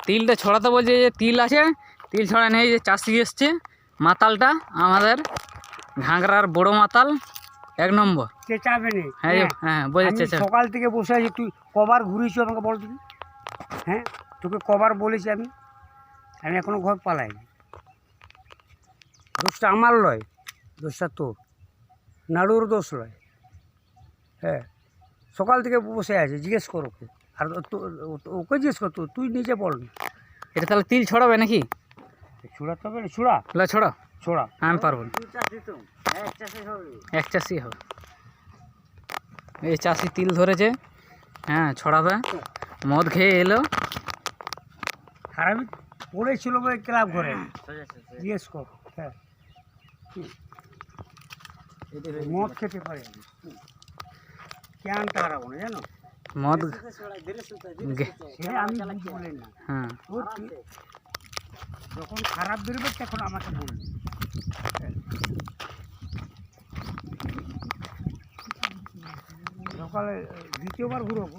তিলটা ছড়াতে বলছে, যে তিল আছে, তিল ছড়া নেই, যে চাষি এসছে মাতালটা আমাদের ঘাগরার বড় মাতাল, 1 নম্বর। চেঁচাবে নি। হ্যাঁ হ্যাঁ বোঝাচ্ছে। সকাল থেকে বসে আছি, তুই কবার ঘুরিয়েছি আমাকে বল তুমি? হ্যাঁ, তোকে কবার বলেছি আমি এখনো ঘর পালাইনি। দোষটা আমার লয়, দোষটা তোর, নাড়ুর দোষ লয়। হ্যাঁ, সকাল থেকে বসে আছে, জিজ্ঞেস কর ওকে। আর ওকে জিজ্ঞেস কর, তুই নিজে বল না। এটা তাহলে তিল ছড়াবে নাকি? ছুড়াতে হবে না? ছুড়া ছড়া ছড়া, আমি পারবো না, এক চাষি হবে। এই চাষি তিল ধরেছে, হ্যাঁ ছড়াবে। মদ খেয়ে এলো, খারাপই পড়েছিল বলে ক্লাব ঘরে, জিজ্ঞেস কর। হ্যাঁ, মদ খেতে পারে, কেনটা হারাবো না জানো? মদ আমি বলি না। হ্যাঁ, যখন খারাপ বেরোবে তখন আমাকে বলবে। সকালে দ্বিতীয়বার ঘুরবো।